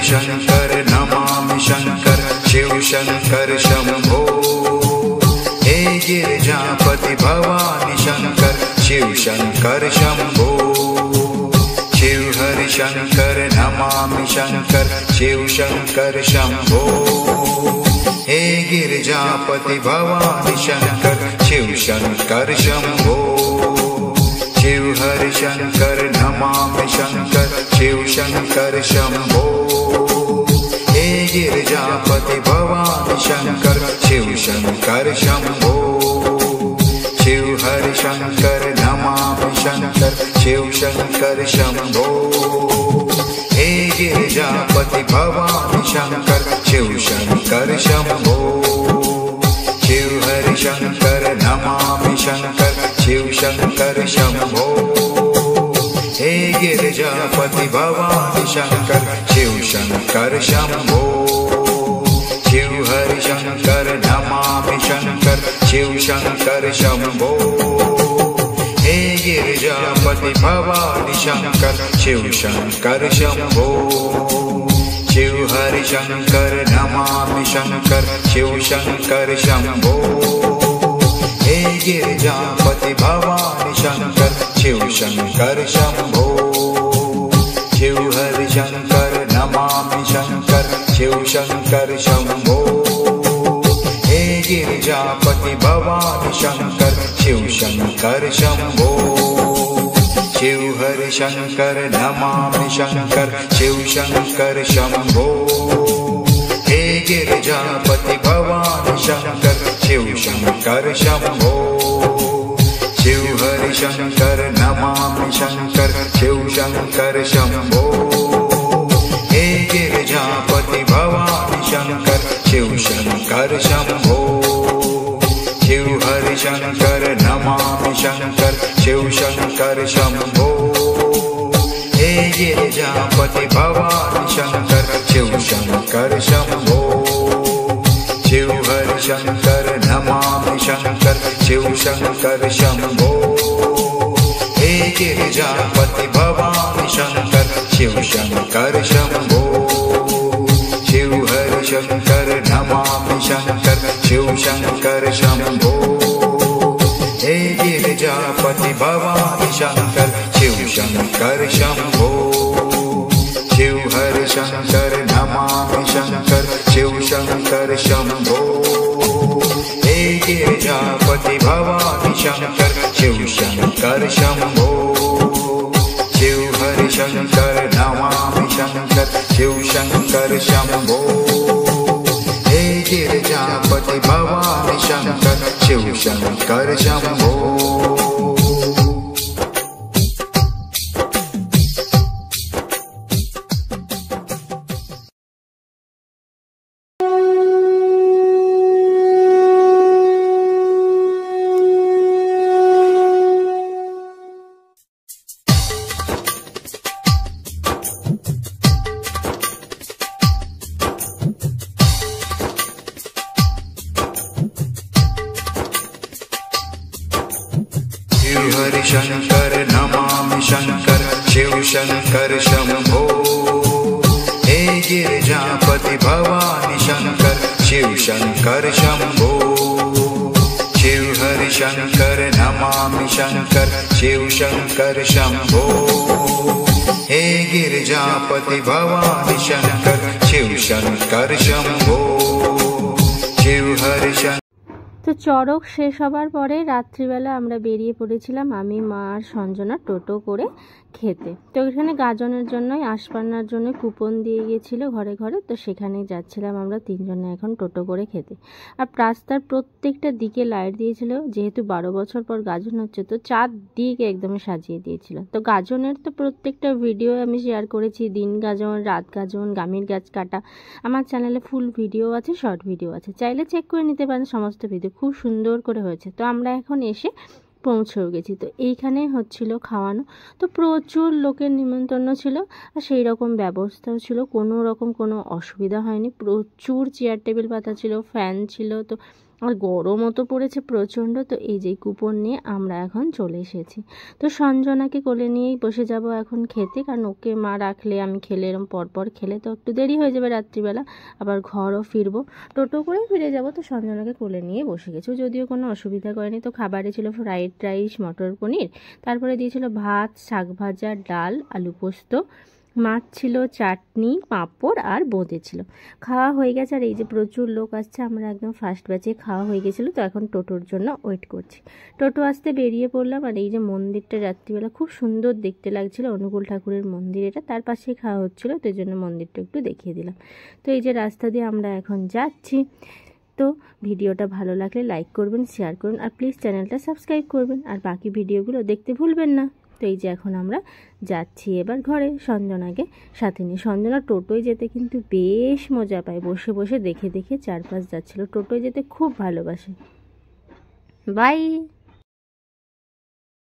शंकर नमामि शंकर शिव शंकर शंभो। हे गिरिजापति भवानी शंकर शिव शंकर शंभो। शिव हरि शंकर नमामि शंकर शिव शंकर शंभो। हे गिरिजापति भवानी शंकर शिव शंकर शंभो। शिव हरि शंकर नमामि शंकर शिव शंकर शंभो। हे गिरिजापति भवानी शंकर शिव शंकर शंभो। शिव हरि शंकर नमामि शंकर शिव शंकर शंभो। हे गिरिजापति भवानी शंकर शिव शंकर शंभो। शिव हरि शंकर नमामि शंकर शिव शंकर शंभो। हे गिरिजापति भवानी शंकर शिव शंकर शंभो। शिव हरि शंकर नमामि शंकर शिव शंकर शंभो। हे गिरिजापति भवानी शंकर शिव शंकर शंभो। शिव हरि शंकर नमामि शंकर शिव शंकर शंभो। हे गिरिजापति भवानी शंकर शिव शंकर शंभो। शिव हरि शंकर नमामि शंकर शिव शंकर शंभो। हे गिरिजापति भवानी शंकर शिव शंकर शंभो। शिव हरि शंकर नमामि शंकर शिव शंकर शंभो। हे गिरिजापति भवानी शंकर शिव शंकर शंभो। शिव हरि शंकर नमामि शंकर शिव शंकर शंभो। हे गिरिजापति भवानी शंकर शिव शंकर शंभो। शिव हरि शंकर नमामि शंकर शिव शंकर शंभो। हे गिरिजापति भवानी शंकर शिव शंकर शंभो। शिव हरि शंकर नमामि शंकर शिव शंकर शंभो। हे गिरिजापति भवानी शंकर शिव शंकर शंभो। शिव हरि शंकर नमामि शंकर शिव शंकर शंभो। हे गिरिजापति भवानी शंकर शिव शंकर शंभो। शिव हरि शंकर नमामि शंकर शिव शंकर शंभो। हे गिरिजापति भवानी शंकर शिव शंकर शंभो। शिव हरि शंकर नमामि शंकर शिव शंकर शंभो। हे गिरिजापति भवानी शंकर शिव शंकर शंभो। शिव हरि शंकर नमामि शंकर शिव शंकर शंभो। हे गिरिजापति भवानी शंकर शिव शंकर शंभो। शिव हरि शंकर नमामि शंकर शिव शंकर शंभो। हे गिरिजापति भवानी शंकर शिव शंकर शंभो। शिव हरि शंकर। তো চড়ক শেষ হবার পরে রাত্রিবেলা আমরা বেরিয়ে পড়েছিলাম আমি মা আর সঞ্জনা টোটো করে খেতে। তো এখানে গাজনের জন্যই আশপান্নার জন্য কুপন দিয়ে গিয়েছিল ঘরে ঘরে, তো সেখানেই যাচ্ছিলাম আমরা তিনজনে এখন টোটো করে খেতে। আর রাস্তার প্রত্যেকটা দিকে লাইট দিয়েছিল, যেহেতু 12 বছর পর গাজন হচ্ছে তো চারদিকে একদম সাজিয়ে দিয়েছিল। তো গাজনের তো প্রত্যেকটা ভিডিও আমি শেয়ার করেছি, দিন গাজন, রাত গাজন, গামির গাছ কাটা। আমার চ্যানেলে ফুল ভিডিও আছে, শর্ট ভিডিও আছে, চাইলে চেক করে নিতে পারেন সমস্ত ভিডিও, খুব সুন্দর করে হয়েছে। তো আমরা এখন এসে পৌঁছেও গেছি। তো এইখানে হচ্ছিল খাওয়ানো, তো প্রচুর লোকের নিমন্ত্রণ ছিল আর সেই রকম ব্যবস্থাও ছিল, কোনো রকম কোনো অসুবিধা হয়নি। প্রচুর চেয়ার টেবিল পাতা ছিল, ফ্যান ছিল। তো আর গরমও তো পড়েছে প্রচণ্ড। তো এই যে কুপন নিয়ে আমরা এখন চলে এসেছি। তো সঞ্জনাকে কোলে নিয়েই বসে যাব এখন খেতে, কারণ ওকে মা রাখলে আমি খেলে এরম পরপর খেলে তো একটু দেরি হয়ে যাবে রাত্রিবেলা, আবার ঘরও ফিরবো, টোটো করে ফিরে যাব। তো সঞ্জনাকে কোলে নিয়ে বসে গেছি, যদিও কোনো অসুবিধা করেনি। তো খাবারে ছিল ফ্রাইড রাইস, মটর পনির, তারপরে দিয়েছিল ভাত, শাক ভাজা, ডাল, আলু পোস্ত, মাছ ছিল, চাটনি, পাঁপড় আর বোঁদে ছিল। খাওয়া হয়ে গেছে। আর এই যে প্রচুর লোক আসছে, আমরা একদম ফার্স্ট ব্যাচে খাওয়া হয়ে গেছিলো। তো এখন টোটোর জন্য ওয়েট করছি। টোটো আসতে বেরিয়ে পড়লাম। আর এই যে মন্দিরটা রাত্রিবেলা খুব সুন্দর দেখতে লাগছিল, অনুকূল ঠাকুরের মন্দির এটা, তার পাশেই খাওয়া হচ্ছিলো, তো এই জন্য মন্দিরটা একটু দেখিয়ে দিলাম। তো এই যে রাস্তা দিয়ে আমরা এখন যাচ্ছি। তো ভিডিওটা ভালো লাগলে লাইক করবেন, শেয়ার করুন, আর প্লিজ চ্যানেলটা সাবস্ক্রাইব করবেন, আর বাকি ভিডিওগুলো দেখতে ভুলবেন না। তো এই যে এখন আমরা যাচ্ছি এবার ঘরে সঞ্জনাকে সাথে নিয়ে। সঞ্জনা টোটোয় যেতে কিন্তু বেশ মজা পায়, বসে বসে দেখে দেখে চারপাশ যাচ্ছিল। টোটোয় যেতে খুব ভালোবাসে। বাই।